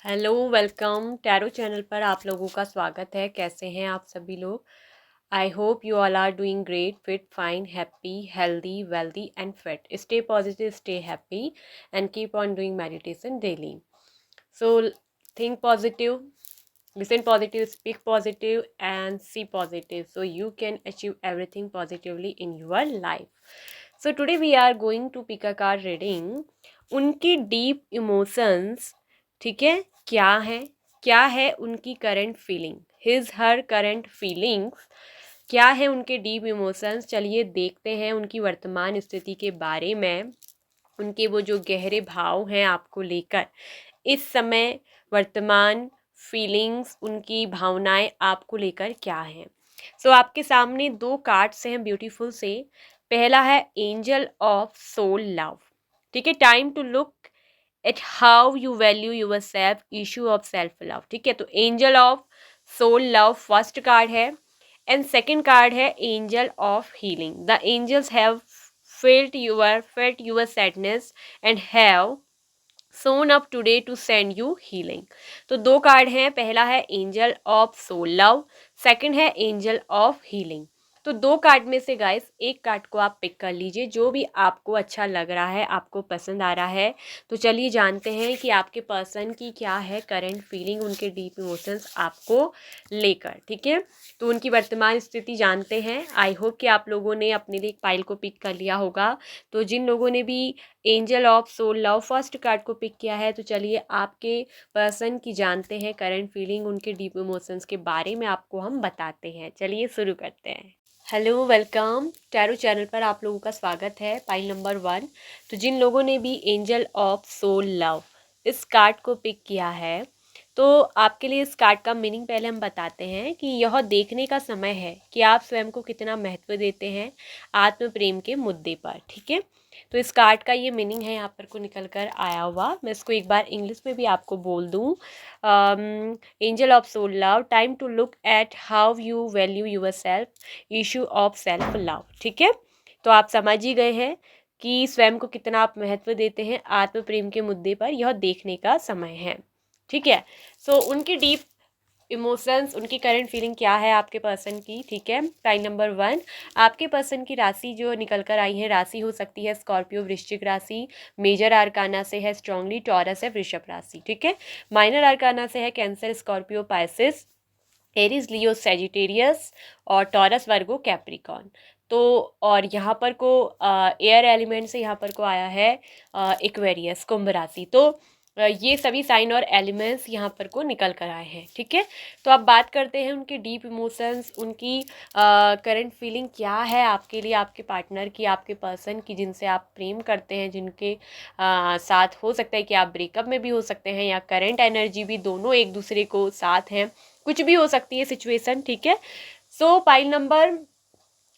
Hello welcome tarot channel पर आप लोगों का स्वागत है। कैसे हैं आप सभी लोग? I hope you all are doing great, fit, fine, happy, healthy, wealthy and fit. Stay positive, stay happy and keep on doing meditation daily. So think positive, listen positive, speak positive and see positive so you can achieve everything positively in your life. So today we are going to pick a card reading. उनकी deep emotions, ठीक है, क्या है उनकी current feeling, his her current feelings, क्या है उनके deep emotions. चलिए देखते हैं उनकी वर्तमान स्थिति के बारे में, उनके वो जो गहरे भाव हैं आपको लेकर इस समय, वर्तमान फीलिंग्स, उनकी भावनाएं आपको लेकर क्या हैं। सो आपके सामने दो कार्ड्स हैं ब्यूटीफुल से। पहला है एंजल ऑफ सोल लव, ठीक है, time to look at how you value your self, issue of self love, ठीक है। तो angel of soul love first card है एंड सेकेंड कार्ड है angel of healing. The angels have felt your sadness and have shown up today to send you healing। तो दो card हैं, पहला है angel of soul love, second है angel of healing. तो दो कार्ड में से गाइस एक कार्ड को आप पिक कर लीजिए, जो भी आपको अच्छा लग रहा है, आपको पसंद आ रहा है। तो चलिए जानते हैं कि आपके पर्सन की क्या है करंट फीलिंग, उनके डीप इमोशंस आपको लेकर, ठीक है। तो उनकी वर्तमान स्थिति जानते हैं। आई होप कि आप लोगों ने अपने लिए एक पाइल को पिक कर लिया होगा। तो जिन लोगों ने भी angel of soul love first card को पिक किया है, तो चलिए आपके पर्सन की जानते हैं करंट फीलिंग, उनके डीप इमोशंस के बारे में आपको हम बताते हैं। चलिए शुरू करते हैं। हेलो वेलकम टैरो चैनल पर आप लोगों का स्वागत है। Pile number 1। तो जिन लोगों ने भी एंजल ऑफ सोल लव इस कार्ड को पिक किया है, तो आपके लिए इस कार्ड का मीनिंग पहले हम बताते हैं कि यह देखने का समय है कि आप स्वयं को कितना महत्व देते हैं आत्म प्रेम के मुद्दे पर, ठीक है। तो इस कार्ड का ये मीनिंग है यहाँ पर को निकल कर आया हुआ। मैं इसको एक बार इंग्लिश में भी आपको बोल दूँ। Angel of soul love, time to look at how you value your self, issue of self love, ठीक है। तो आप समझ ही गए हैं कि स्वयं को कितना आप महत्व देते हैं आत्म प्रेम के मुद्दे पर, यह देखने का समय है, ठीक है। सो उनकी डीप इमोशंस, उनकी करंट फीलिंग क्या है आपके पर्सन की, ठीक है। Time number 1। आपके पर्सन की राशि जो निकल कर आई है, राशि हो सकती है स्कॉर्पियो वृश्चिक राशि, मेजर आर्काना से है स्ट्रांगली टॉरस है वृषभ राशि, ठीक है। माइनर आर्काना से है cancer Scorpio Pisces Aries Leo Sagittarius और टॉरस वर्गो कैप्रिकॉन। तो और यहाँ पर को एयर एलिमेंट से यहाँ पर को आया है एक्वेरियस कुंभ राशि। तो ये सभी साइन और एलिमेंट्स यहाँ पर को निकल कर आए हैं, ठीक है। तो अब बात करते हैं उनके डीप इमोशंस, उनकी करंट फीलिंग क्या है आपके लिए, आपके पार्टनर की, आपके पर्सन की, जिनसे आप प्रेम करते हैं, जिनके साथ हो सकता है कि आप ब्रेकअप में भी हो सकते हैं या करंट एनर्जी भी, दोनों एक दूसरे को साथ हैं, कुछ भी हो सकती है सिचुएशन, ठीक है। सो पाइल नंबर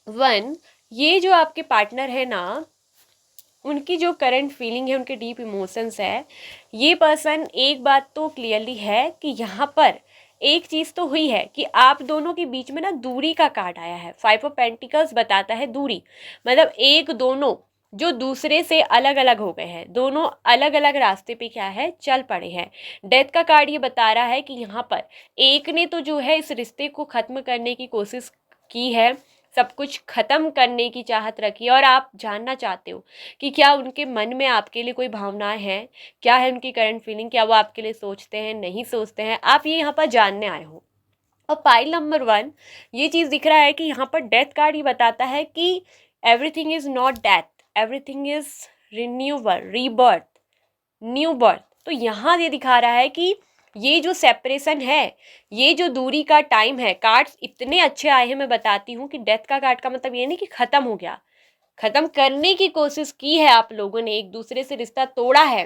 1, ये जो आपके पार्टनर है ना, उनकी जो करंट फीलिंग है, उनके डीप इमोशंस है, ये पर्सन, एक बात तो क्लियरली है कि यहाँ पर एक चीज़ तो हुई है कि आप दोनों के बीच में ना दूरी का कार्ड आया है। 5 ऑफ पेंटिकल्स बताता है दूरी, मतलब एक दोनों जो दूसरे से अलग अलग हो गए हैं, दोनों अलग अलग रास्ते पे क्या है चल पड़े हैं। डेथ का कार्ड ये बता रहा है कि यहाँ पर एक ने तो जो है इस रिश्ते को ख़त्म करने की कोशिश की है, सब कुछ ख़त्म करने की चाहत रखी है, और आप जानना चाहते हो कि क्या उनके मन में आपके लिए कोई भावनाएं हैं, क्या है उनकी करंट फीलिंग, क्या वो आपके लिए सोचते हैं, नहीं सोचते हैं, आप ये यहाँ पर जानने आए हो। और पाइल नंबर 1, ये चीज़ दिख रहा है कि यहाँ पर डेथ कार्ड ये बताता है कि everything is not death, everything is renewal, rebirth, new birth. तो यहाँ ये दिखा रहा है कि ये जो सेपरेशन है, ये जो दूरी का टाइम है, कार्ड्स इतने अच्छे आए हैं, मैं बताती हूँ कि डेथ का कार्ड का मतलब ये नहीं कि ख़त्म हो गया, ख़त्म करने की कोशिश की है आप लोगों ने, एक दूसरे से रिश्ता तोड़ा है,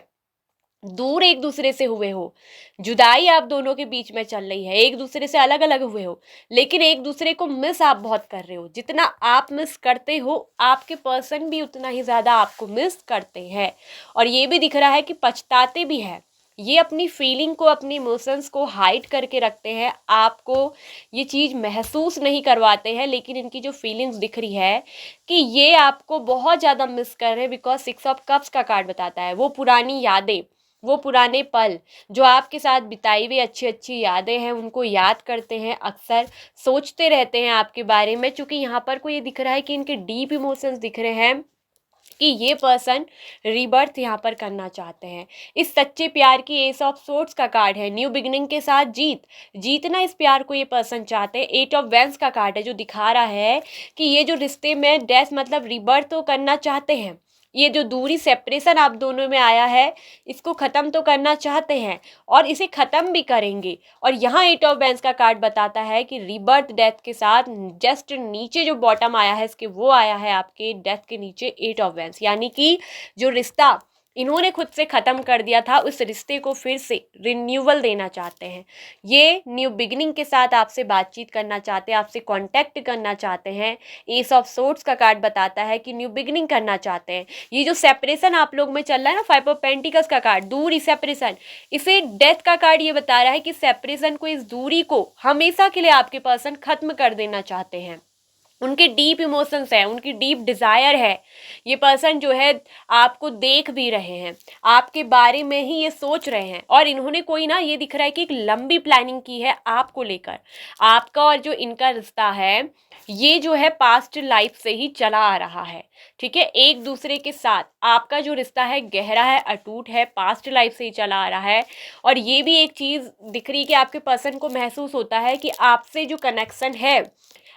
दूर एक दूसरे से हुए हो, जुदाई आप दोनों के बीच में चल रही है, एक दूसरे से अलग अलग हुए हो, लेकिन एक दूसरे को मिस आप बहुत कर रहे हो। जितना आप मिस करते हो, आपके पर्सन भी उतना ही ज़्यादा आपको मिस करते हैं, और ये भी दिख रहा है कि पछताते भी हैं। ये अपनी फीलिंग को, अपनी इमोशंस को हाइड करके रखते हैं, आपको ये चीज़ महसूस नहीं करवाते हैं, लेकिन इनकी जो फीलिंग्स दिख रही है कि ये आपको बहुत ज़्यादा मिस कर रहे हैं, बिकॉज 6 ऑफ कप्स का कार्ड बताता है वो पुरानी यादें, वो पुराने पल जो आपके साथ बिताई हुई अच्छी अच्छी यादें हैं उनको याद करते हैं, अक्सर सोचते रहते हैं आपके बारे में। चूँकि यहाँ पर को ये दिख रहा है कि इनके डीप इमोशंस दिख रहे हैं कि ये पर्सन रीबर्थ यहाँ पर करना चाहते हैं। इस सच्चे प्यार की एस ऑफ सोर्ड्स का कार्ड है, न्यू बिगिनिंग के साथ जीतना इस प्यार को ये पर्सन चाहते हैं। एट ऑफ वैंस का कार्ड है जो दिखा रहा है कि ये जो रिश्ते में डेथ मतलब रीबर्थ तो करना चाहते हैं। ये जो दूरी सेपरेशन आप दोनों में आया है इसको ख़त्म तो करना चाहते हैं और इसे ख़त्म भी करेंगे। और यहाँ एट ऑफ वैंस का कार्ड बताता है कि रीबर्थ डेथ के साथ जस्ट नीचे जो बॉटम आया है इसके वो आया है आपके डेथ के नीचे एट ऑफ वैंस, यानी कि जो रिश्ता इन्होंने खुद से ख़त्म कर दिया था उस रिश्ते को फिर से रिन्यूअल देना चाहते हैं। ये न्यू बिगिनिंग के साथ आपसे बातचीत करना चाहते हैं, आपसे कांटेक्ट करना चाहते हैं। एस ऑफ सोर्ड्स का कार्ड बताता है कि न्यू बिगिनिंग करना चाहते हैं। ये जो सेपरेशन आप लोग में चल रहा है ना, फाइव ऑफ पेंटिकल्स का कार्ड, दूरी सेपरेशन, इसे डेथ का कार्ड ये बता रहा है कि सेपरेशन को, इस दूरी को हमेशा के लिए आपके पर्सन खत्म कर देना चाहते हैं। उनके डीप इमोशंस है, उनकी डीप डिज़ायर है। ये पर्सन जो है आपको देख भी रहे हैं, आपके बारे में ही ये सोच रहे हैं और इन्होंने कोई ना, ये दिख रहा है कि एक लंबी प्लानिंग की है आपको लेकर। आपका और जो इनका रिश्ता है ये जो है पास्ट लाइफ से ही चला आ रहा है, ठीक है। एक दूसरे के साथ आपका जो रिश्ता है गहरा है, अटूट है, पास्ट लाइफ से ही चला आ रहा है। और ये भी एक चीज़ दिख रही है कि आपके पर्सन को महसूस होता है कि आपसे जो कनेक्शन है,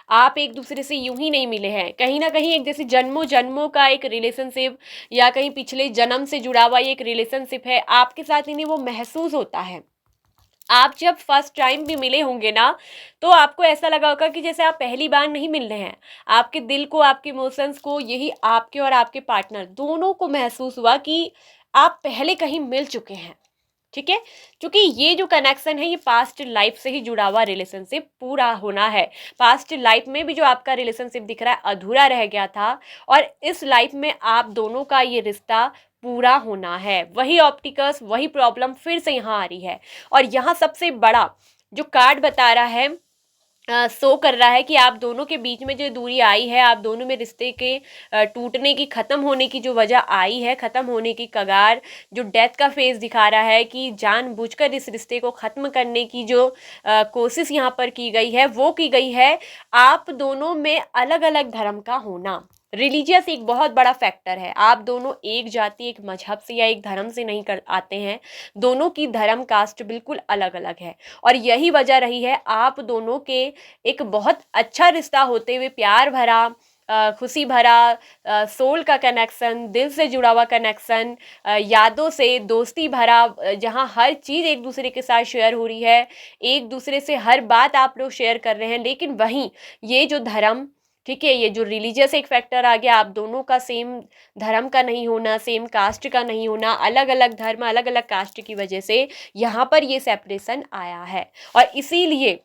आप एक दूसरे से यूं ही नहीं मिले हैं, कहीं ना कहीं एक जैसे जन्मों जन्मों का एक रिलेशनशिप या कहीं पिछले जन्म से जुड़ा हुआ एक रिलेशनशिप है आपके साथ, इन्हें वो महसूस होता है। आप जब फर्स्ट टाइम भी मिले होंगे ना तो आपको ऐसा लगा होगा कि जैसे आप पहली बार नहीं मिल रहे हैं। आपके दिल को, आपके इमोशंस को, यही आपके और आपके पार्टनर दोनों को महसूस हुआ कि आप पहले कहीं मिल चुके हैं, ठीक है। क्योंकि ये जो कनेक्शन है ये पास्ट लाइफ से ही जुड़ा हुआ रिलेशनशिप पूरा होना है। पास्ट लाइफ में भी जो आपका रिलेशनशिप दिख रहा है अधूरा रह गया था और इस लाइफ में आप दोनों का ये रिश्ता पूरा होना है। वही ऑप्टिकल्स, वही प्रॉब्लम फिर से यहाँ आ रही है। और यहाँ सबसे बड़ा जो कार्ड बता रहा है, शो कर रहा है कि आप दोनों के बीच में जो दूरी आई है, आप दोनों में रिश्ते के टूटने की, ख़त्म होने की जो वजह आई है, ख़त्म होने की कगार, जो डेथ का फेज दिखा रहा है कि जानबूझकर इस रिश्ते को ख़त्म करने की जो कोशिश यहाँ पर की गई है वो की गई है आप दोनों में अलग अलग धर्म का होना। रिलीजियस एक बहुत बड़ा फैक्टर है। आप दोनों एक जाति, एक मजहब से या एक धर्म से नहीं कर आते हैं, दोनों की धर्म कास्ट बिल्कुल अलग अलग है। और यही वजह रही है आप दोनों के एक बहुत अच्छा रिश्ता होते हुए, प्यार भरा, खुशी भरा, सोल का कनेक्शन, दिल से जुड़ा हुआ कनेक्शन, यादों से दोस्ती भरा, जहाँ हर चीज़ एक दूसरे के साथ शेयर हो रही है, एक दूसरे से हर बात आप लोग शेयर कर रहे हैं। लेकिन वहीं ये जो धर्म, ठीक है, ये जो रिलीजियस एक फैक्टर आ गया, आप दोनों का सेम धर्म का नहीं होना, सेम कास्ट का नहीं होना, अलग अलग धर्म, अलग अलग कास्ट की वजह से यहाँ पर ये सेपरेशन आया है। और इसीलिए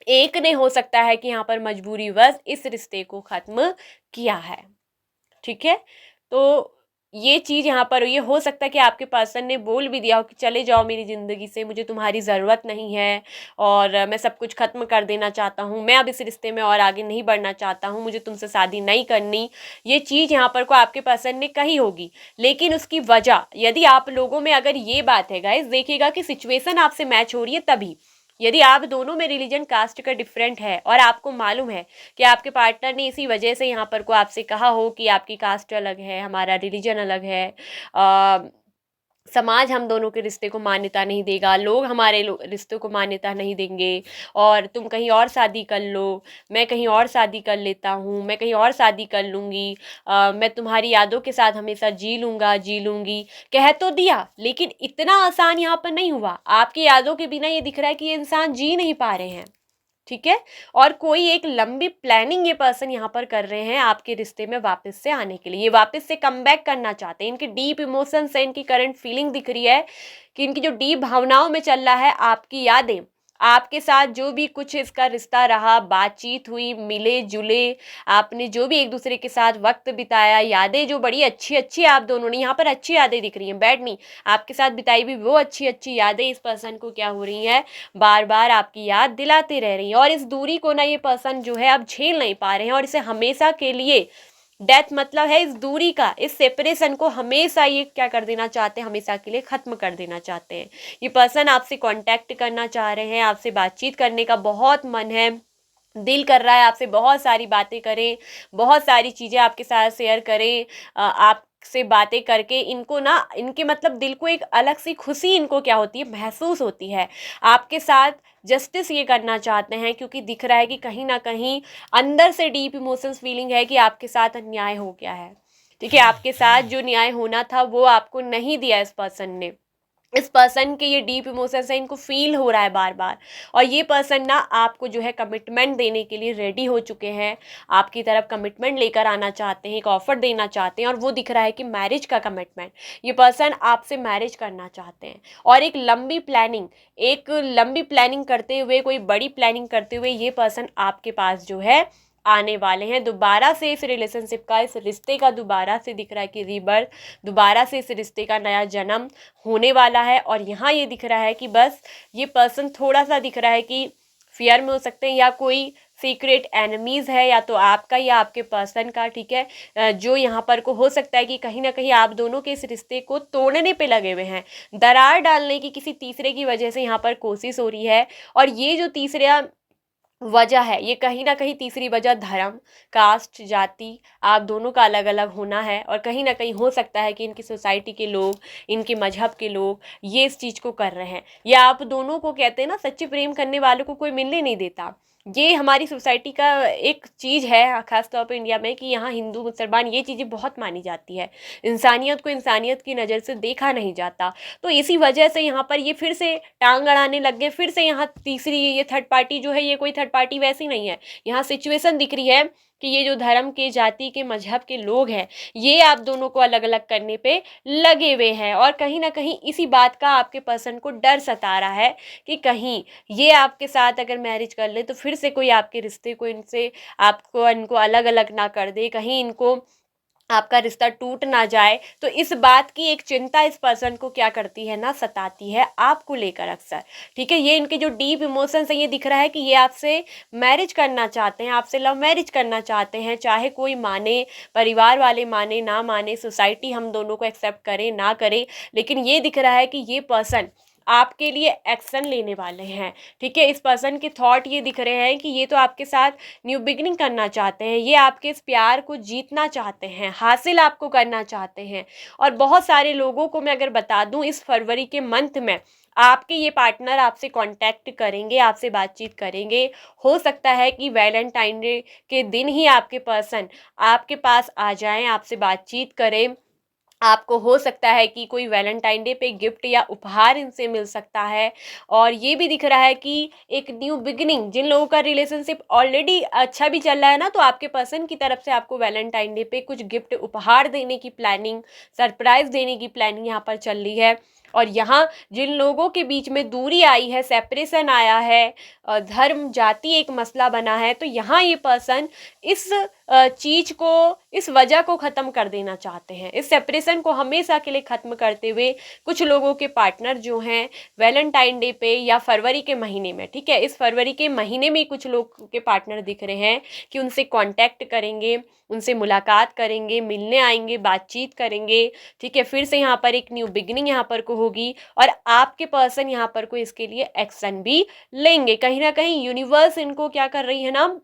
एक ने हो सकता है कि यहाँ पर मजबूरीवश इस रिश्ते को ख़त्म किया है, ठीक है। तो ये चीज़ यहाँ पर, ये हो सकता है कि आपके पर्सन ने बोल भी दिया हो कि चले जाओ मेरी ज़िंदगी से, मुझे तुम्हारी ज़रूरत नहीं है और मैं सब कुछ ख़त्म कर देना चाहता हूँ, मैं अब इस रिश्ते में और आगे नहीं बढ़ना चाहता हूँ, मुझे तुमसे शादी नहीं करनी। ये चीज़ यहाँ पर को आपके पर्सन ने कही होगी। लेकिन उसकी वजह, यदि आप लोगों में अगर ये बात है गाइस, देखिएगा कि सिचुएशन आपसे मैच हो रही है तभी। यदि आप दोनों में रिलीजन कास्ट का डिफरेंट है और आपको मालूम है कि आपके पार्टनर ने इसी वजह से यहाँ पर को आपसे कहा हो कि आपकी कास्ट अलग है, हमारा रिलीजन अलग है, समाज हम दोनों के रिश्ते को मान्यता नहीं देगा, लोग हमारे रिश्तों को मान्यता नहीं देंगे और तुम कहीं और शादी कर लो, मैं कहीं और शादी कर लेता हूँ, मैं कहीं और शादी कर लूँगी, मैं तुम्हारी यादों के साथ हमेशा जी लूँगी, कह तो दिया लेकिन इतना आसान यहाँ पर नहीं हुआ। आपकी यादों के बिना ये दिख रहा है कि ये इंसान जी नहीं पा रहे हैं, ठीक है। और कोई एक लंबी प्लानिंग ये पर्सन यहाँ पर कर रहे हैं आपके रिश्ते में वापस से आने के लिए। ये वापस से कम बैक करना चाहते हैं। इनकी डीप इमोशंस है, इनकी करंट फीलिंग दिख रही है कि इनकी जो डीप भावनाओं में चल रहा है आपकी यादें, आपके साथ जो भी कुछ इसका रिश्ता रहा, बातचीत हुई, मिले जुले, आपने जो भी एक दूसरे के साथ वक्त बिताया, यादें जो बड़ी अच्छी अच्छी आप दोनों ने, यहाँ पर अच्छी यादें दिख रही हैं, बैड नहीं, आपके साथ बिताई भी वो अच्छी अच्छी यादें इस पर्सन को क्या हो रही हैं, बार बार आपकी याद दिलाते रह रही हैं। और इस दूरी को ना ये पर्सन जो है अब झेल नहीं पा रहे हैं और इसे हमेशा के लिए डेथ मतलब है इस दूरी का, इस सेपरेशन को हमेशा ये क्या कर देना चाहते हैं, हमेशा के लिए ख़त्म कर देना चाहते हैं। ये पर्सन आपसे कांटेक्ट करना चाह रहे हैं, आपसे बातचीत करने का बहुत मन है, दिल कर रहा है आपसे बहुत सारी बातें करें, बहुत सारी चीज़ें आपके साथ शेयर करें। आपसे बातें करके इनको ना, इनके मतलब दिल को एक अलग सी खुशी इनको क्या होती है, महसूस होती है। आपके साथ जस्टिस ये करना चाहते हैं, क्योंकि दिख रहा है कि कहीं ना कहीं अंदर से डीप इमोशंस फीलिंग है कि आपके साथ अन्याय हो गया है। ठीक है, आपके साथ जो न्याय होना था वो आपको नहीं दिया इस पर्सन ने। इस पर्सन के ये डीप इमोशंस है, इनको फील हो रहा है बार बार, और ये पर्सन ना आपको जो है कमिटमेंट देने के लिए रेडी हो चुके हैं। आपकी तरफ कमिटमेंट लेकर आना चाहते हैं, एक ऑफर देना चाहते हैं, और वो दिख रहा है कि मैरिज का कमिटमेंट। ये पर्सन आपसे मैरिज करना चाहते हैं, और एक लंबी प्लानिंग करते हुए, कोई बड़ी प्लानिंग करते हुए ये पर्सन आपके पास जो है आने वाले हैं। दोबारा से इस रिलेशनशिप का, इस रिश्ते का दोबारा से दिख रहा है कि रीबर्थ, दोबारा से इस रिश्ते का नया जन्म होने वाला है। और यहाँ ये दिख रहा है कि बस ये पर्सन थोड़ा सा दिख रहा है कि फियर में हो सकते हैं, या कोई सीक्रेट एनिमीज़ है, या तो आपका या आपके पर्सन का। ठीक है, जो यहाँ पर को हो सकता है कि कहीं ना कहीं आप दोनों के इस रिश्ते को तोड़ने पे लगे हुए हैं, दरार डालने की किसी तीसरे की वजह से यहाँ पर कोशिश हो रही है। और ये जो तीसरा वजह है, ये कहीं ना कहीं तीसरी वजह धर्म, कास्ट, जाति, आप दोनों का अलग अलग होना है। और कहीं ना कहीं हो सकता है कि इनकी सोसाइटी के लोग, इनके मजहब के लोग ये इस चीज़ को कर रहे हैं, या आप दोनों को कहते हैं ना, सच्चे प्रेम करने वालों को कोई मिलने नहीं देता। ये हमारी सोसाइटी का एक चीज़ है, खासतौर पर इंडिया में, कि यहाँ हिंदू मुसलमान ये चीज़ें बहुत मानी जाती है, इंसानियत को इंसानियत की नज़र से देखा नहीं जाता। तो इसी वजह से यहाँ पर ये फिर से टांग अड़ाने लग गए, फिर से यहाँ तीसरी ये थर्ड पार्टी जो है, ये कोई थर्ड पार्टी वैसी नहीं है। यहाँ सिचुएशन दिख रही है कि ये जो धर्म के, जाति के, मजहब के लोग हैं, ये आप दोनों को अलग अलग करने पे लगे हुए हैं। और कहीं ना कहीं इसी बात का आपके पर्सन को डर सता रहा है कि कहीं ये आपके साथ अगर मैरिज कर ले तो फिर से कोई आपके रिश्ते को, इनसे आपको, इनको अलग अलग ना कर दे, कहीं इनको आपका रिश्ता टूट ना जाए। तो इस बात की एक चिंता इस पर्सन को क्या करती है ना, सताती है आपको लेकर अक्सर। ठीक है, ये इनके जो डीप इमोशंस हैं, ये दिख रहा है कि ये आपसे मैरिज करना चाहते हैं, आपसे लव मैरिज करना चाहते हैं। चाहे कोई माने, परिवार वाले माने ना माने, सोसाइटी हम दोनों को एक्सेप्ट करे ना करे, लेकिन ये दिख रहा है कि ये पर्सन आपके लिए एक्शन लेने वाले हैं। ठीक है, इस पर्सन के थॉट ये दिख रहे हैं कि ये तो आपके साथ न्यू बिगनिंग करना चाहते हैं, ये आपके इस प्यार को जीतना चाहते हैं, हासिल आपको करना चाहते हैं। और बहुत सारे लोगों को मैं अगर बता दूं, इस फरवरी के मंथ में आपके ये पार्टनर आपसे कांटेक्ट करेंगे, आपसे बातचीत करेंगे। हो सकता है कि वैलेंटाइन डे के दिन ही आपके पर्सन आपके पास आ जाएं, आपसे बातचीत करें। आपको हो सकता है कि कोई वैलेंटाइन डे पे गिफ्ट या उपहार इनसे मिल सकता है। और ये भी दिख रहा है कि एक न्यू बिगिनिंग, जिन लोगों का रिलेशनशिप ऑलरेडी अच्छा भी चल रहा है ना, तो आपके पर्सन की तरफ से आपको वैलेंटाइन डे पे कुछ गिफ्ट उपहार देने की प्लानिंग, सरप्राइज देने की प्लानिंग यहाँ पर चल रही है। और यहाँ जिन लोगों के बीच में दूरी आई है, सेपरेशन आया है, धर्म जाति एक मसला बना है, तो यहाँ ये पर्सन इस चीज़ को, इस वजह को ख़त्म कर देना चाहते हैं। इस सेपरेशन को हमेशा के लिए ख़त्म करते हुए कुछ लोगों के पार्टनर जो हैं वैलेंटाइन डे पे या फरवरी के महीने में, ठीक है, इस फरवरी के महीने में कुछ लोग के पार्टनर दिख रहे हैं कि उनसे कांटेक्ट करेंगे, उनसे मुलाकात करेंगे, मिलने आएंगे, बातचीत करेंगे। ठीक है, फिर से यहाँ पर एक न्यू बिगिनिंग यहाँ पर को होगी, और आपके पर्सन यहाँ पर को इसके लिए एक्शन भी लेंगे। कहीं ना कहीं यूनिवर्स इनको क्या कर रही है ना,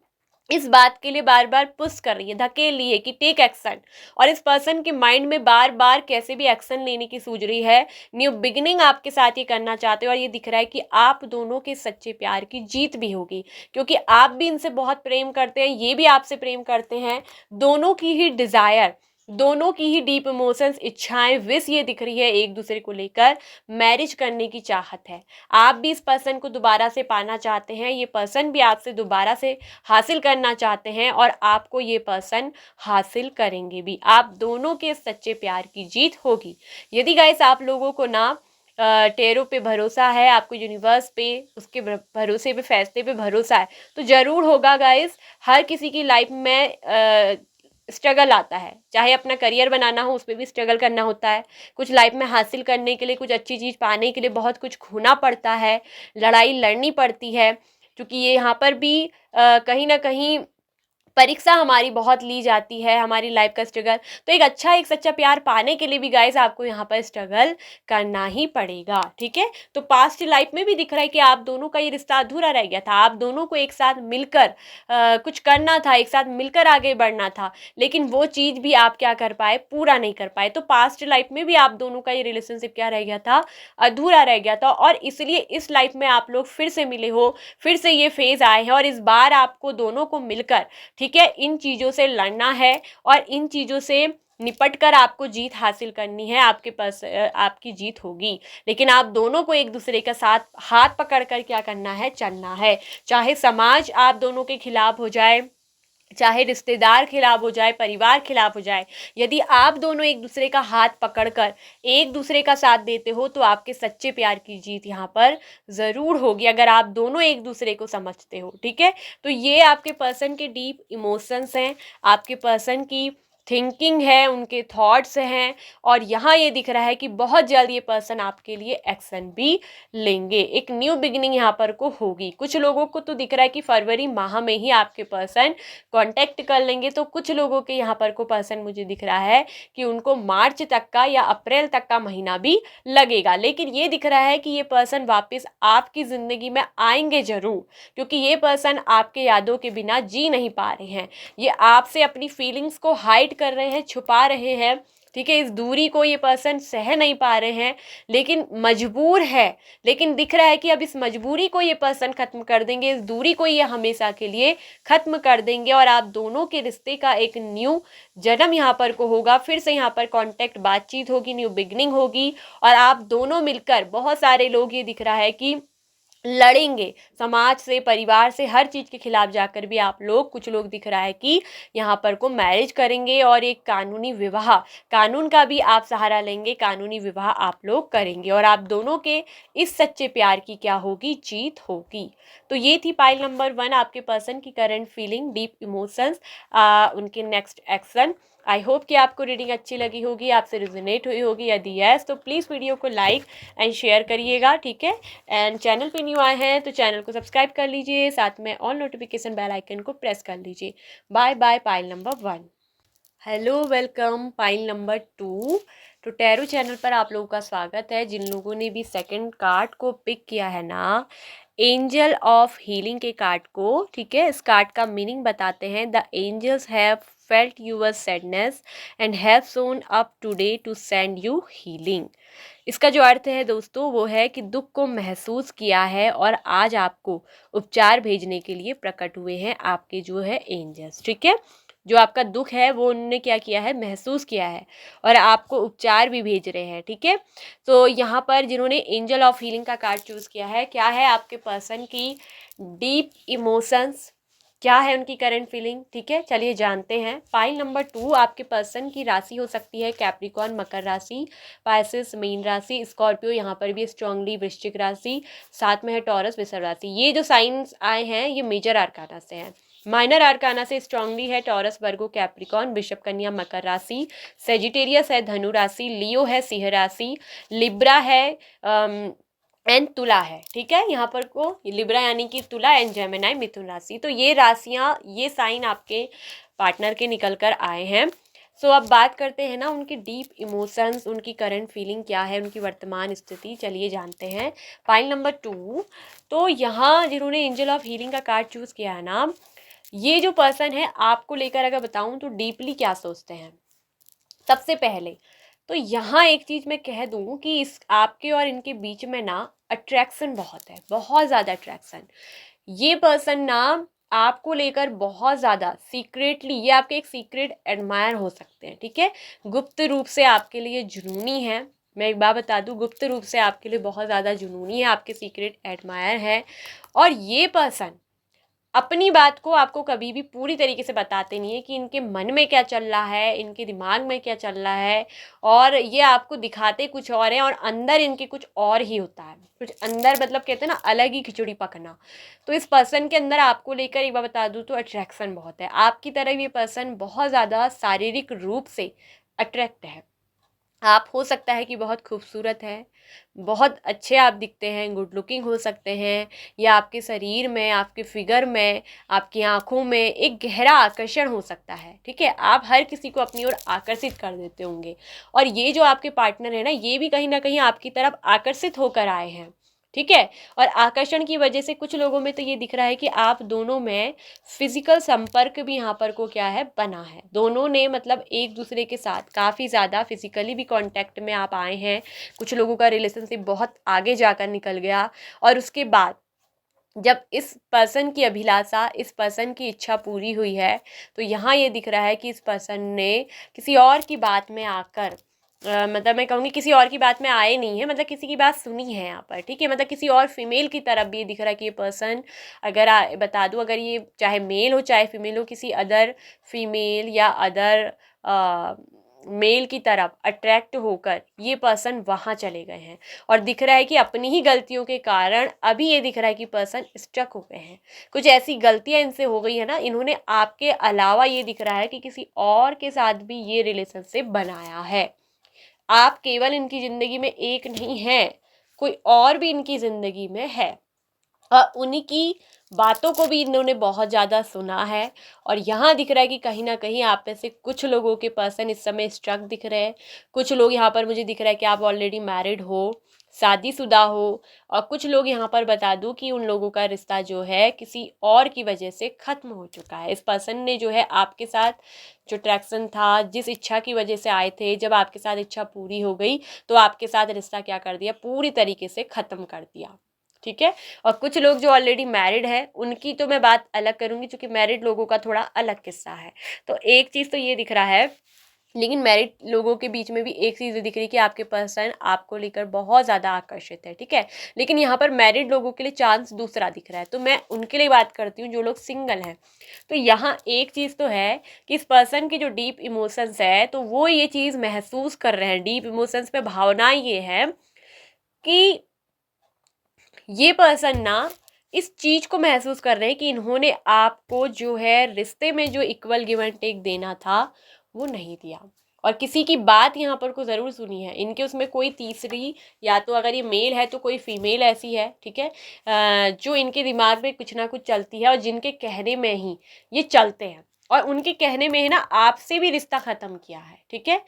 इस बात के लिए बार बार पुश कर रही है, धकेल रही है कि टेक एक्शन। और इस पर्सन के माइंड में बार बार कैसे भी एक्शन लेने की सूझ रही है, न्यू बिगिनिंग आपके साथ ये करना चाहते हो। और ये दिख रहा है कि आप दोनों के सच्चे प्यार की जीत भी होगी, क्योंकि आप भी इनसे बहुत प्रेम करते हैं, ये भी आपसे प्रेम करते हैं। दोनों की ही डिज़ायर, दोनों की ही डीप इमोशंस, इच्छाएं, विश ये दिख रही है एक दूसरे को लेकर, मैरिज करने की चाहत है। आप भी इस पर्सन को दोबारा से पाना चाहते हैं, ये पर्सन भी आपसे दोबारा से हासिल करना चाहते हैं, और आपको ये पर्सन हासिल करेंगे भी। आप दोनों के सच्चे प्यार की जीत होगी। यदि गाइस आप लोगों को ना टेरो पे भरोसा है, आपको यूनिवर्स पे, उसके भरोसे पे, फैसले पे भरोसा है, तो ज़रूर होगा गाइस। हर किसी की लाइफ में स्ट्रगल आता है, चाहे अपना करियर बनाना हो, उस पर भी स्ट्रगल करना होता है। कुछ लाइफ में हासिल करने के लिए, कुछ अच्छी चीज़ पाने के लिए बहुत कुछ खोना पड़ता है, लड़ाई लड़नी पड़ती है। क्योंकि ये यहाँ पर भी कहीं ना कहीं परीक्षा हमारी बहुत ली जाती है, हमारी लाइफ का स्ट्रगल। तो एक सच्चा प्यार पाने के लिए भी गाइस आपको यहाँ पर स्ट्रगल करना ही पड़ेगा, ठीक है। तो पास्ट लाइफ में भी दिख रहा है कि आप दोनों का ये रिश्ता अधूरा रह गया था, आप दोनों को एक साथ मिलकर कुछ करना था, एक साथ मिलकर आगे बढ़ना था, लेकिन वो चीज़ भी आप क्या कर पाए, पूरा नहीं कर पाए। तो पास्ट लाइफ में भी आप दोनों का ये रिलेशनशिप क्या रह गया था, अधूरा रह गया था, और इसलिए इस लाइफ में आप लोग फिर से मिले हो, फिर से ये फेज आए हैं, और इस बार आपको दोनों को मिलकर, ठीक है, इन चीज़ों से लड़ना है और इन चीज़ों से निपट कर आपको जीत हासिल करनी है। आपके पास आपकी जीत होगी, लेकिन आप दोनों को एक दूसरे का साथ हाथ पकड़ कर क्या करना है, चलना है। चाहे समाज आप दोनों के खिलाफ हो जाए, चाहे रिश्तेदार खिलाफ हो जाए, परिवार खिलाफ हो जाए, यदि आप दोनों एक दूसरे का हाथ पकड़कर एक दूसरे का साथ देते हो तो आपके सच्चे प्यार की जीत यहाँ पर ज़रूर होगी, अगर आप दोनों एक दूसरे को समझते हो, ठीक है। तो ये आपके पर्सन के डीप इमोशंस हैं, आपके पर्सन की थिंकिंग है, उनके थॉट्स हैं, और यहाँ ये दिख रहा है कि बहुत जल्द ये पर्सन आपके लिए एक्शन भी लेंगे। एक न्यू बिगिनिंग यहाँ पर को होगी। कुछ लोगों को तो दिख रहा है कि फरवरी माह में ही आपके पर्सन कांटेक्ट कर लेंगे, तो कुछ लोगों के यहाँ पर को पर्सन मुझे दिख रहा है कि उनको मार्च तक का या अप्रैल तक का महीना भी लगेगा, लेकिन ये दिख रहा है कि ये पर्सन वापस आपकी ज़िंदगी में आएंगे ज़रूर, क्योंकि ये पर्सन आपके यादों के बिना जी नहीं पा रहे हैं। ये आपसे अपनी फीलिंग्स को हाइड कर रहे हैं, छुपा रहे हैं, ठीक है। इस दूरी को ये पर्सन सह नहीं पा रहे हैं, लेकिन मजबूर है, लेकिन दिख रहा है कि अब इस मजबूरी को ये पर्सन खत्म कर देंगे, इस दूरी को ये हमेशा के लिए खत्म कर देंगे, और आप दोनों के रिश्ते का एक न्यू जन्म यहाँ पर को होगा। फिर से यहाँ पर कांटेक्ट, बातचीत होगी, न्यू बिगनिंग होगी, और आप दोनों मिलकर, बहुत सारे लोग ये दिख रहा है कि लड़ेंगे, समाज से, परिवार से, हर चीज़ के खिलाफ जाकर भी आप लोग, कुछ लोग दिख रहा है कि यहाँ पर को मैरिज करेंगे, और एक कानूनी विवाह, कानून का भी आप सहारा लेंगे, कानूनी विवाह आप लोग करेंगे, और आप दोनों के इस सच्चे प्यार की क्या होगी, जीत होगी। तो ये थी पाइल नंबर 1, आपके पर्सन की करंट फीलिंग, डीप इमोशंस, उनके नेक्स्ट एक्शन। आई होप कि आपको रीडिंग अच्छी लगी होगी, आपसे रिजोनेट हुई होगी। यदि यस तो प्लीज़ वीडियो को लाइक एंड शेयर करिएगा, ठीक है। एंड चैनल पे न्यू आए हैं तो चैनल को सब्सक्राइब कर लीजिए, साथ में ऑल नोटिफिकेशन बेल आइकन को प्रेस कर लीजिए। Bye bye pile number 1। Hello, welcome pile number 2। तो टैरो चैनल पर आप लोगों का स्वागत है। जिन लोगों ने भी सेकंड कार्ड को पिक किया है ना, एंजल ऑफ हीलिंग के कार्ड को, ठीक है, इस कार्ड का मीनिंग बताते हैं। The angels have felt your sadness and have shown up today to send you healing. इसका जो अर्थ है दोस्तों वो है कि दुख को महसूस किया है और आज आपको उपचार भेजने के लिए प्रकट हुए हैं आपके जो है एंजल्स, ठीक है। जो आपका दुख है वो उन्होंने क्या किया है, महसूस किया है, और आपको उपचार भी भेज रहे हैं, ठीक है। तो यहाँ पर जिन्होंने एंजल ऑफ हीलिंग का कार्ड चूज़ किया है, क्या है आपके पर्सन की डीप इमोशंस, क्या है उनकी करंट फीलिंग, ठीक है, चलिए जानते हैं। पाइल नंबर 2, आपके पर्सन की राशि हो सकती है कैप्रिकॉर्न, मकर राशि, पाइसेस मीन राशि, स्कॉर्पियो, यहाँ पर भी स्ट्रांगली वृश्चिक राशि, साथ में है टॉरस वृषभ राशि। ये जो साइंस आए हैं ये मेजर आर्काना से हैं। माइनर आर्काना से स्ट्रांगली है टॉरस, वर्गो, कैप्रिकॉर्न, वृषभ, कन्या, मकर राशि, सेजिटेरियस है धनु राशि, लियो है सिंह राशि, लिब्रा है एंड तुला है, ठीक है। यहाँ पर को लिब्रा यानी कि तुला, एंड जेमिनाई मिथुन राशि। तो ये राशियाँ, ये साइन आपके पार्टनर के निकल कर आए हैं। सो अब बात करते हैं ना उनके डीप इमोशंस, उनकी करंट फीलिंग क्या है, उनकी वर्तमान स्थिति, चलिए जानते हैं। फाइल नंबर 2, तो यहाँ जिन्होंने एंजल ऑफ हीलिंग का कार्ड चूज़ किया है ना, ये जो पर्सन है आपको लेकर अगर बताऊँ तो डीपली क्या सोचते हैं। सबसे पहले तो यहाँ एक चीज़ मैं कह दूँ कि इस आपके और इनके बीच में ना अट्रैक्शन बहुत है, बहुत ज़्यादा अट्रैक्शन। ये पर्सन ना आपको लेकर बहुत ज़्यादा सीक्रेटली, ये आपके एक सीक्रेट एडमायर हो सकते हैं, ठीक है। गुप्त रूप से आपके लिए जुनूनी है। मैं एक बात बता दूँ, गुप्त रूप से आपके लिए बहुत ज़्यादा जुनूनी है, आपके सीक्रेट एडमायर है। और ये पर्सन अपनी बात को आपको कभी भी पूरी तरीके से बताते नहीं है कि इनके मन में क्या चल रहा है, इनके दिमाग में क्या चल रहा है, और ये आपको दिखाते कुछ और है और अंदर इनके कुछ और ही होता है। कुछ अंदर मतलब कहते हैं ना अलग ही खिचड़ी पकना। तो इस पर्सन के अंदर आपको लेकर एक बार बता दूँ तो अट्रैक्शन बहुत है। आपकी तरफ ये पर्सन बहुत ज़्यादा शारीरिक रूप से अट्रैक्ट है, आप हो सकता है कि बहुत खूबसूरत हैं, बहुत अच्छे आप दिखते हैं, गुड लुकिंग हो सकते हैं, या आपके शरीर में, आपके फिगर में, आपकी आँखों में एक गहरा आकर्षण हो सकता है, ठीक है? आप हर किसी को अपनी ओर आकर्षित कर देते होंगे, और ये जो आपके पार्टनर है ना, ये भी कहीं न कहीं आपकी तरफ आकर्षित होकर आए हैं, ठीक है? और आकर्षण की वजह से कुछ लोगों में तो ये दिख रहा है कि आप दोनों में फिजिकल संपर्क भी यहाँ पर को क्या है, बना है। दोनों ने मतलब एक दूसरे के साथ काफ़ी ज़्यादा फिजिकली भी कांटेक्ट में आप आए हैं। कुछ लोगों का रिलेशनशिप बहुत आगे जाकर निकल गया, और उसके बाद जब इस पर्सन की अभिलाषा, इस पर्सन की इच्छा पूरी हुई है, तो यहाँ ये दिख रहा है कि इस पर्सन ने किसी और की बात में आकर मतलब मैं कहूँगी किसी और की बात में आए नहीं है, मतलब किसी की बात सुनी है यहाँ पर, ठीक है? मतलब किसी और फीमेल की तरफ भी ये दिख रहा है कि ये पर्सन, अगर बता दूँ, अगर ये चाहे मेल हो चाहे फीमेल हो, किसी अदर फीमेल या अदर मेल की तरफ अट्रैक्ट होकर ये पर्सन वहाँ चले गए हैं, और दिख रहा है कि अपनी ही गलतियों के कारण अभी ये दिख रहा है कि पर्सन स्टक हो गए हैं। कुछ ऐसी गलतियां इनसे हो गई है ना, इन्होंने आपके अलावा ये दिख रहा है कि किसी और के साथ भी ये रिलेशनशिप बनाया है। आप केवल इनकी ज़िंदगी में एक नहीं हैं, कोई और भी इनकी ज़िंदगी में है, और उन्हीं की बातों को भी इन्होंने बहुत ज़्यादा सुना है। और यहाँ दिख रहा है कि कहीं ना कहीं आप में से कुछ लोगों के पर्सन इस समय स्ट्रक दिख रहे हैं। कुछ लोग यहाँ पर मुझे दिख रहा है कि आप ऑलरेडी मैरिड हो, शादीशुदा हो, और कुछ लोग यहाँ पर बता दूँ कि उन लोगों का रिश्ता जो है किसी और की वजह से ख़त्म हो चुका है। इस पर्सन ने जो है आपके साथ जो अट्रैक्शन था, जिस इच्छा की वजह से आए थे, जब आपके साथ इच्छा पूरी हो गई तो आपके साथ रिश्ता क्या कर दिया, पूरी तरीके से ख़त्म कर दिया, ठीक है? और कुछ लोग जो ऑलरेडी मैरिड है उनकी तो मैं बात अलग करूँगी, क्योंकि मैरिड लोगों का थोड़ा अलग किस्सा है। तो एक चीज़ तो ये दिख रहा है, लेकिन मैरिड लोगों के बीच में भी एक चीज़ दिख रही है कि आपके पर्सन आपको लेकर बहुत ज़्यादा आकर्षित है, ठीक है? लेकिन यहाँ पर मैरिड लोगों के लिए चांस दूसरा दिख रहा है, तो मैं उनके लिए बात करती हूँ जो लोग सिंगल हैं। तो यहाँ एक चीज़ तो है कि इस पर्सन की जो डीप इमोशंस है, तो वो ये चीज़ महसूस कर रहे हैं। डीप इमोशंस पे भावनाएं ये है कि ये पर्सन ना इस चीज़ को महसूस कर रहे हैं कि इन्होंने आपको जो है रिश्ते में जो इक्वल गिव एंड टेक देना था वो नहीं दिया, और किसी की बात यहाँ पर को ज़रूर सुनी है इनके, उसमें कोई तीसरी, या तो अगर ये मेल है तो कोई फीमेल ऐसी है, ठीक है, जो इनके दिमाग में कुछ ना कुछ चलती है, और जिनके कहने में ही ये चलते हैं, और उनके कहने में ही ना आपसे भी रिश्ता ख़त्म किया है, ठीक है?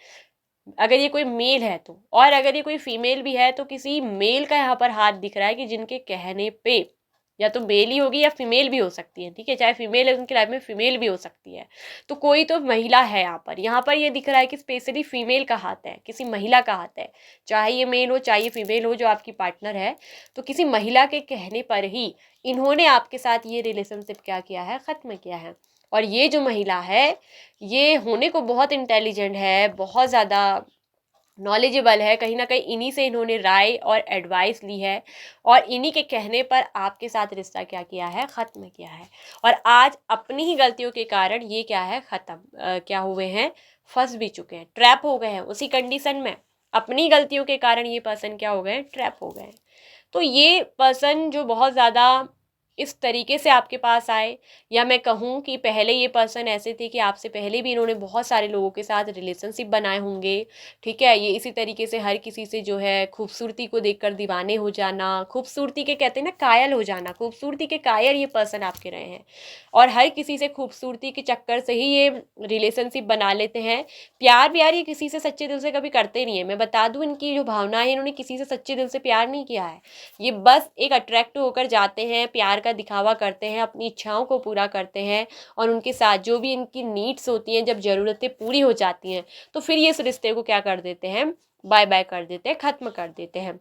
अगर ये कोई मेल है तो, और अगर ये कोई फीमेल भी है तो किसी मेल का यहाँ पर हाथ दिख रहा है कि जिनके कहने पे, या तो मेल ही होगी या फीमेल भी हो सकती है, ठीक है? चाहे फीमेल है उनकी लाइफ में फीमेल भी हो सकती है, तो कोई तो महिला है यहाँ पर ये दिख रहा है कि स्पेशली फीमेल का हाथ है, किसी महिला का हाथ है, चाहे ये मेल हो चाहे ये फीमेल हो जो आपकी पार्टनर है, तो किसी महिला के कहने पर ही इन्होंने आपके साथ ये रिलेशनशिप क्या किया है, ख़त्म किया है। और ये जो महिला है ये होने को बहुत इंटेलिजेंट है, बहुत ज़्यादा नॉलेजेबल है, कहीं ना कहीं इन्हीं से इन्होंने राय और एडवाइस ली है, और इन्हीं के कहने पर आपके साथ रिश्ता क्या किया है, ख़त्म किया है। और आज अपनी ही गलतियों के कारण ये क्या है, ख़त्म क्या हुए हैं, फंस भी चुके हैं, ट्रैप हो गए हैं उसी कंडीशन में। अपनी गलतियों के कारण ये पर्सन क्या हो गए हैं, ट्रैप हो गए हैं। तो ये पर्सन जो बहुत ज़्यादा इस तरीके से आपके पास आए, या मैं कहूँ कि पहले ये पर्सन ऐसे थे कि आपसे पहले भी इन्होंने बहुत सारे लोगों के साथ रिलेशनशिप बनाए होंगे, ठीक है? ये इसी तरीके से हर किसी से जो है खूबसूरती को देखकर दीवाने हो जाना, खूबसूरती के कहते हैं ना कायल हो जाना, खूबसूरती के कायल ये पर्सन आपके रहे हैं, और हर किसी से खूबसूरती के चक्कर से ही ये रिलेशनशिप बना लेते हैं। प्यार व्यार ये किसी से सच्चे दिल से कभी करते नहीं है, मैं बता दूँ इनकी जो भावनाएं हैं, इन्होंने किसी से सच्चे दिल से प्यार नहीं किया है। ये बस एक अट्रैक्ट होकर जाते हैं, प्यार का दिखावा करते हैं, अपनी इच्छाओं को पूरा करते हैं, और उनके साथ जो भी इनकी नीड्स होती हैं, जब ज़रूरतें पूरी हो जाती हैं तो फिर ये इस रिश्ते को क्या कर देते हैं, बाय बाय कर देते हैं, ख़त्म कर देते हैं।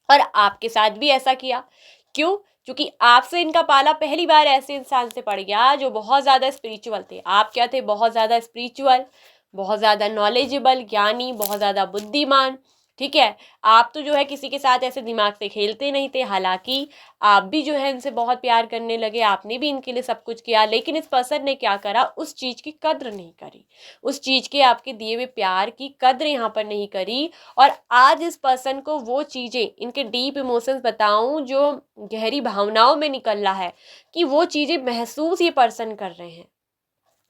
और आपके साथ भी ऐसा किया, क्यों? क्योंकि आपसे इनका पाला पहली बार ऐसे इंसान से पड़ गया जो बहुत ज़्यादा स्पिरिचुअल थे। आप क्या थे, बहुत ज़्यादा स्पिरिचुअल, बहुत ज़्यादा नॉलेजेबल, ज्ञानी, बहुत ज़्यादा बुद्धिमान, ठीक है? आप तो जो है किसी के साथ ऐसे दिमाग से खेलते नहीं थे, हालांकि आप भी जो है इनसे बहुत प्यार करने लगे, आपने भी इनके लिए सब कुछ किया, लेकिन इस पर्सन ने क्या करा, उस चीज़ की कद्र नहीं करी, उस चीज़ के आपके दिए हुए प्यार की कद्र यहाँ पर नहीं करी। और आज इस पर्सन को वो चीज़ें, इनके डीप इमोशंस बताऊँ जो गहरी भावनाओं में निकल रहा है, कि वो चीज़ें महसूस ये पर्सन कर रहे हैं,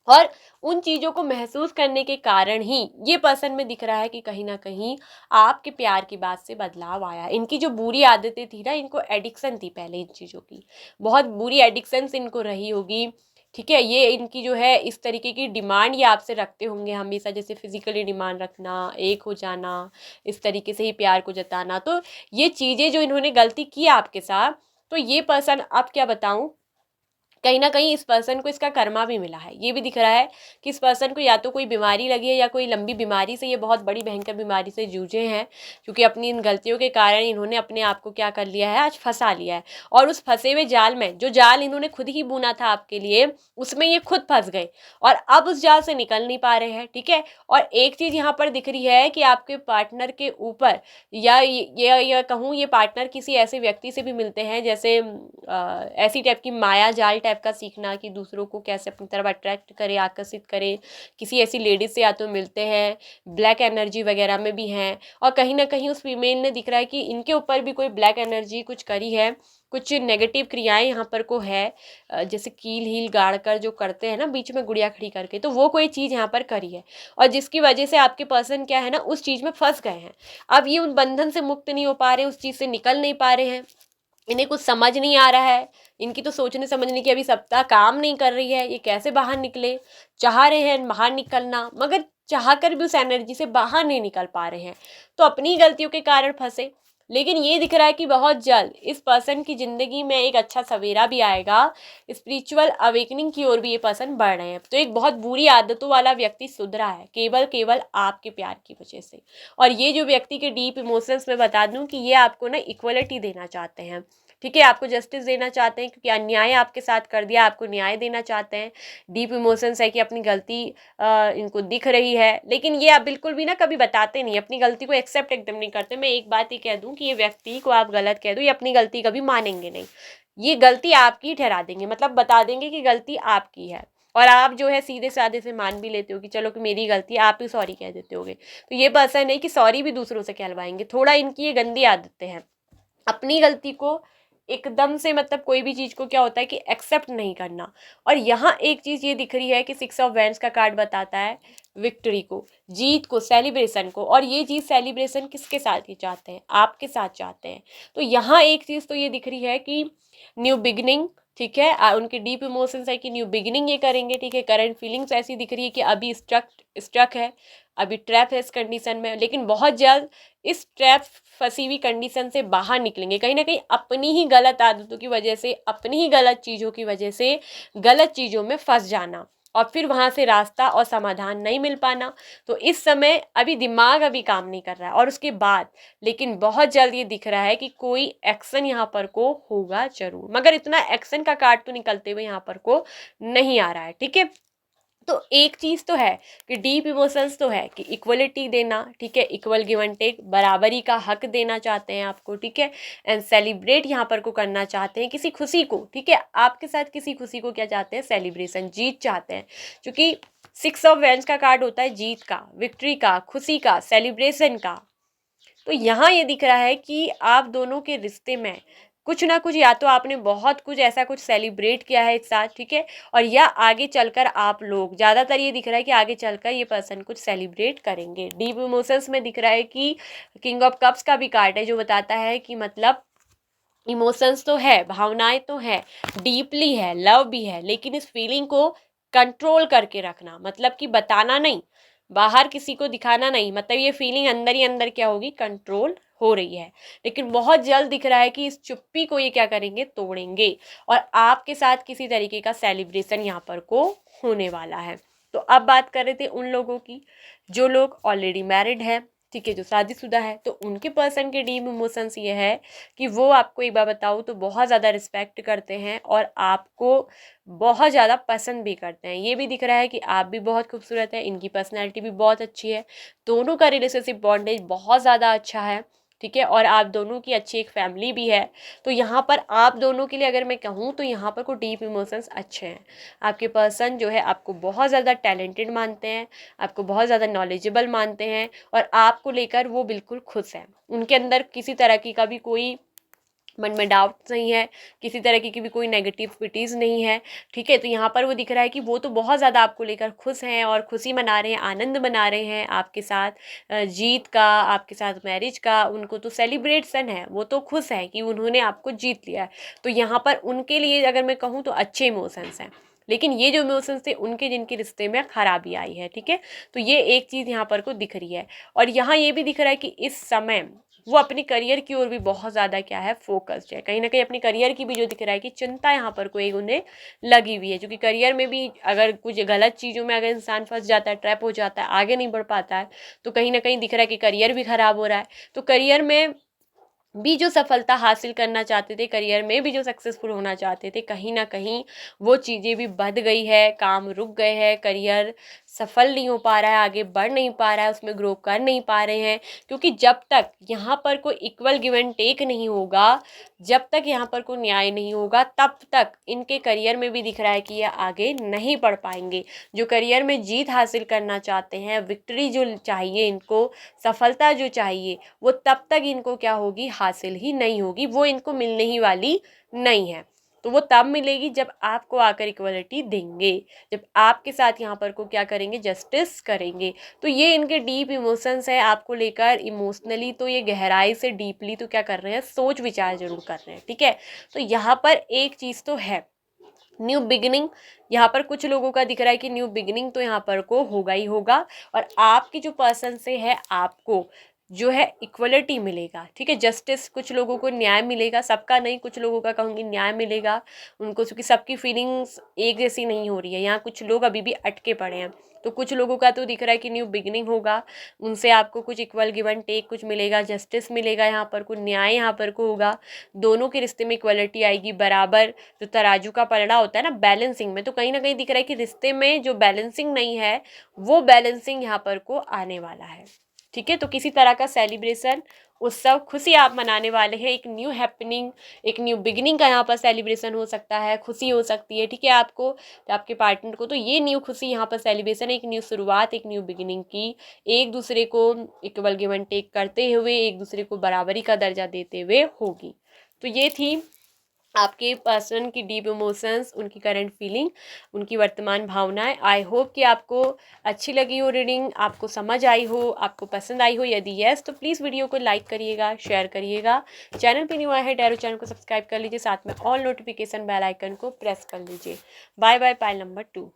और उन चीज़ों को महसूस करने के कारण ही ये पर्सन में दिख रहा है कि कहीं ना कहीं आपके प्यार की बात से बदलाव आया। इनकी जो बुरी आदतें थी ना, इनको एडिक्शन थी पहले इन चीज़ों की, बहुत बुरी एडिक्शन इनको रही होगी। ठीक है, ये इनकी जो है इस तरीके की डिमांड ये आपसे रखते होंगे हमेशा, जैसे फिजिकली डिमांड रखना, एक हो जाना, इस तरीके से ही प्यार को जताना। तो ये चीज़ें जो इन्होंने गलती की आपके साथ, तो ये पर्सन, अब क्या बताऊं, कहीं ना कहीं इस पर्सन को इसका कर्मा भी मिला है। ये भी दिख रहा है कि इस पर्सन को या तो कोई बीमारी लगी है या कोई लंबी बीमारी से, ये बहुत बड़ी भयंकर बीमारी से जूझे हैं, क्योंकि अपनी इन गलतियों के कारण इन्होंने अपने आप को क्या कर लिया है, आज फंसा लिया है। और उस फंसे हुए जाल में, जो जाल इन्होंने खुद ही बुना था आपके लिए, उसमें ये खुद फंस गए और अब उस जाल से निकल नहीं पा रहे हैं। ठीक है, और एक चीज यहाँ पर दिख रही है कि आपके पार्टनर के ऊपर, या ये कहूँ, ये पार्टनर किसी ऐसे व्यक्ति से भी मिलते हैं, जैसे ऐसी टाइप की माया जाल टाइप का सीखना, कि दूसरों को कैसे अपनी तरफ अट्रैक्ट करे, आकर्षित करे। किसी ऐसी लेडीज से या तो मिलते हैं, ब्लैक एनर्जी वगैरह में भी हैं, और कहीं ना कहीं उस फीमेल ने दिख रहा है कि इनके ऊपर भी कोई ब्लैक एनर्जी कुछ करी है, कुछ नेगेटिव क्रियाएं यहाँ पर को है, जैसे कील हील गाड़ कर जो करते हैं ना बीच में गुड़िया खड़ी करके, तो वो कोई चीज़ यहाँ पर करी है, और जिसकी वजह से आपके पर्सन क्या है ना, उस चीज़ में फंस गए हैं। अब ये उन बंधन से मुक्त नहीं हो पा रहे, उस चीज़ से निकल नहीं पा रहे हैं, इन्हें कुछ समझ नहीं आ रहा है। इनकी तो सोचने समझने की अभी सप्ताह काम नहीं कर रही है, ये कैसे बाहर निकले। चाह रहे हैं बाहर निकलना, मगर चाह कर भी उस एनर्जी से बाहर नहीं निकल पा रहे हैं, तो अपनी गलतियों के कारण फंसे। लेकिन ये दिख रहा है कि बहुत जल्द इस पर्सन की जिंदगी में एक अच्छा सवेरा भी आएगा, स्पिरिचुअल अवेकनिंग की ओर भी ये पर्सन बढ़ रहे हैं। तो एक बहुत बुरी आदतों वाला व्यक्ति सुधरा है, केवल केवल आपके प्यार की वजह से। और ये जो व्यक्ति के डीप इमोशंस में बता दूं कि ये आपको ना इक्वलिटी देना चाहते हैं। ठीक है, आपको जस्टिस देना चाहते हैं, क्योंकि अन्याय आपके साथ कर दिया, आपको न्याय देना चाहते हैं। डीप इमोशंस है कि अपनी गलती इनको दिख रही है, लेकिन ये आप बिल्कुल भी ना कभी बताते नहीं, अपनी गलती को एक्सेप्ट एकदम नहीं करते। मैं एक बात ही कह दूं कि ये व्यक्ति को आप गलत कह दो, ये अपनी गलती कभी मानेंगे नहीं, ये गलती आपकी ठहरा देंगे, मतलब बता देंगे कि गलती आपकी है। और आप जो है सीधे साधे से मान भी लेते हो कि चलो कि मेरी गलती, आप ही सॉरी कह देते होगे। तो ये पर्सन है कि सॉरी भी दूसरों से कहलवाएंगे। थोड़ा इनकी ये गंदी आदतें हैं, अपनी गलती को एकदम से, मतलब कोई भी चीज़ को क्या होता है कि एक्सेप्ट नहीं करना। और यहाँ एक चीज़ ये दिख रही है कि 6 ऑफ वैंड्स का कार्ड बताता है विक्ट्री को, जीत को, सेलिब्रेशन को। और ये चीज़ सेलिब्रेशन किसके साथ ये चाहते हैं, आपके साथ चाहते हैं। तो यहाँ एक चीज़ तो ये दिख रही है कि न्यू बिगिनिंग। ठीक है, उनके डीप इमोशंस है कि न्यू बिगिनिंग ये करेंगे। ठीक है, करंट फीलिंग्स ऐसी दिख रही है कि अभी स्ट्रक है, अभी ट्रैप है इस कंडीशन में, लेकिन बहुत जल्द इस ट्रैप फंसी हुई कंडीशन से बाहर निकलेंगे। कहीं ना कहीं अपनी ही गलत आदतों की वजह से, अपनी ही गलत चीज़ों की वजह से, गलत चीज़ों में फंस जाना, और फिर वहाँ से रास्ता और समाधान नहीं मिल पाना। तो इस समय अभी दिमाग अभी काम नहीं कर रहा है, और उसके बाद लेकिन बहुत जल्द ये दिख रहा है कि कोई एक्शन यहाँ पर को होगा जरूर, मगर इतना एक्शन का कार्ड तो निकलते हुए यहाँ पर को नहीं आ रहा है। ठीक है, तो एक चीज़ तो है कि डीप इमोशंस तो है कि इक्वलिटी देना। ठीक है, इक्वल गिव एंड टेक, बराबरी का हक देना चाहते हैं आपको। ठीक है, एंड सेलिब्रेट यहाँ पर को करना चाहते हैं किसी खुशी को। ठीक है, आपके साथ किसी खुशी को क्या चाहते हैं, सेलिब्रेशन, जीत चाहते हैं, क्योंकि 6 ऑफ वैंड्स का कार्ड होता है जीत का, विक्ट्री का, खुशी का, सेलिब्रेशन का। तो यहाँ ये दिख रहा है कि आप दोनों के रिश्ते में कुछ ना कुछ, या तो आपने बहुत कुछ ऐसा कुछ सेलिब्रेट किया है एक साथ। ठीक है, और या आगे चलकर आप लोग, ज़्यादातर ये दिख रहा है कि आगे चलकर ये पर्सन कुछ सेलिब्रेट करेंगे। डीप इमोशंस में दिख रहा है कि किंग ऑफ कप्स का भी कार्ड है, जो बताता है कि मतलब इमोशंस तो है, भावनाएं तो है, डीपली है, लव भी है, लेकिन इस फीलिंग को कंट्रोल करके रखना, मतलब कि बताना नहीं, बाहर किसी को दिखाना नहीं, मतलब ये फीलिंग अंदर ही अंदर क्या होगी, कंट्रोल हो रही है। लेकिन बहुत जल्द दिख रहा है कि इस चुप्पी को ये क्या करेंगे, तोड़ेंगे, और आपके साथ किसी तरीके का सेलिब्रेशन यहाँ पर को होने वाला है। तो अब बात कर रहे थे उन लोगों की जो लोग ऑलरेडी मैरिड है। ठीक है, जो शादीशुदा है, तो उनके पर्सन के डीप इमोशंस ये है कि वो आपको एक बार बताऊँ तो बहुत ज़्यादा रिस्पेक्ट करते हैं, और आपको बहुत ज़्यादा पसंद भी करते हैं। ये भी दिख रहा है कि आप भी बहुत खूबसूरत है, इनकी पर्सनैलिटी भी बहुत अच्छी है, दोनों का रिलेशनशिप बॉन्डेज बहुत ज़्यादा अच्छा है। ठीक है, और आप दोनों की अच्छी एक फैमिली भी है। तो यहाँ पर आप दोनों के लिए अगर मैं कहूँ तो यहाँ पर कोई डीप इमोशंस अच्छे हैं। आपके पर्सन जो है आपको बहुत ज़्यादा टैलेंटेड मानते हैं, आपको बहुत ज़्यादा नॉलेजेबल मानते हैं, और आपको लेकर वो बिल्कुल खुश हैं। उनके अंदर किसी तरह की कभी कोई मन में डाउट्स नहीं है, किसी तरह की भी कोई नेगेटिविटीज़ नहीं है, ठीक है। तो यहाँ पर वो दिख रहा है कि वो तो बहुत ज़्यादा आपको लेकर खुश हैं और खुशी मना रहे हैं, आनंद मना रहे हैं आपके साथ जीत का, आपके साथ मैरिज का। उनको तो सेलिब्रेशन है, वो तो खुश हैं कि उन्होंने आपको जीत लिया है। तो यहाँ पर उनके लिए अगर मैं कहूँ तो अच्छे इमोशंस हैं, लेकिन ये जो इमोशंस थे उनके जिनके रिश्ते में खराबी आई है, ठीक है। तो ये एक चीज़ यहाँ पर को दिख रही है। और यहाँ ये भी दिख रहा है कि इस समय वो अपनी करियर की ओर भी बहुत ज़्यादा क्या है, फोकस्ड है। कहीं ना कहीं अपनी करियर की भी जो दिख रहा है कि चिंता यहाँ पर कोई उन्हें लगी हुई है, क्योंकि करियर में भी अगर कुछ गलत चीज़ों में अगर इंसान फंस जाता है, ट्रैप हो जाता है, आगे नहीं बढ़ पाता है, तो कहीं ना कहीं दिख रहा है कि करियर भी खराब हो रहा है। तो करियर में भी जो सफलता हासिल करना चाहते थे, करियर में भी जो सक्सेसफुल होना चाहते थे, कहीं ना कहीं वो चीज़ें भी बढ़ गई है, काम रुक गए हैं, करियर सफल नहीं हो पा रहा है, आगे बढ़ नहीं पा रहा है, उसमें ग्रो कर नहीं पा रहे हैं। क्योंकि जब तक यहाँ पर कोई इक्वल गिव एंड टेक नहीं होगा, जब तक यहाँ पर कोई न्याय नहीं होगा, तब तक इनके करियर में भी दिख रहा है कि ये आगे नहीं बढ़ पाएंगे। जो करियर में जीत हासिल करना चाहते हैं, विक्ट्री जो चाहिए इनको, सफलता जो चाहिए, वो तब तक इनको क्या होगी, हासिल ही नहीं होगी, वो इनको मिलने ही वाली नहीं है। तो वो तब मिलेगी जब आपको आकर इक्वलिटी देंगे, जब आपके साथ यहाँ पर को क्या करेंगे, जस्टिस करेंगे। तो ये इनके डीप इमोशंस है आपको लेकर, इमोशनली तो ये गहराई से डीपली तो क्या कर रहे हैं, सोच विचार जरूर कर रहे हैं, ठीक है। तो यहाँ पर एक चीज़ तो है, न्यू बिगिनिंग। यहाँ पर कुछ लोगों का दिख रहा है कि न्यू बिगिनिंग तो यहाँ पर को होगा ही होगा। और आपकी जो पर्सन से है, आपको जो है इक्वलिटी मिलेगा, ठीक है, जस्टिस, कुछ लोगों को न्याय मिलेगा, सबका नहीं, कुछ लोगों का कहूँगी न्याय मिलेगा उनको, क्योंकि सबकी फीलिंग्स एक जैसी नहीं हो रही है। यहाँ कुछ लोग अभी भी अटके पड़े हैं, तो कुछ लोगों का तो दिख रहा है कि न्यू बिगिनिंग होगा, उनसे आपको कुछ इक्वल गिव एंड टेक कुछ मिलेगा, जस्टिस मिलेगा, यहाँ पर कुछ न्याय यहाँ पर को होगा, दोनों के रिश्ते में इक्वलिटी आएगी, बराबर जो तराजू का पलड़ा होता है ना बैलेंसिंग में, तो कहीं ना कहीं दिख रहा है कि रिश्ते में जो बैलेंसिंग नहीं है, वो बैलेंसिंग यहाँ पर को आने वाला है, ठीक है। तो किसी तरह का सेलिब्रेशन, उत्सव, खुशी आप मनाने वाले हैं, एक न्यू हैपनिंग, एक न्यू बिगिनिंग का यहाँ पर सेलिब्रेशन हो सकता है, खुशी हो सकती है, ठीक है, आपको, तो आपके पार्टनर को। तो ये न्यू खुशी यहाँ पर सेलिब्रेशन, एक न्यू शुरुआत, एक न्यू बिगिनिंग की, एक दूसरे को इक्वल गिव एंड टेक करते हुए, एक दूसरे को बराबरी का दर्जा देते हुए होगी। तो ये थी आपके पर्सन की डीप इमोशंस, उनकी करंट फीलिंग, उनकी वर्तमान भावनाएं। आई होप कि आपको अच्छी लगी हो रीडिंग, आपको समझ आई हो, आपको पसंद आई हो। यदि यस तो प्लीज़ वीडियो को लाइक करिएगा, शेयर करिएगा। चैनल पे न्यू आया है टैरो चैनल को सब्सक्राइब कर लीजिए, साथ में ऑल नोटिफिकेशन बेल आइकन को प्रेस कर लीजिए। Bye bye, pile number 2।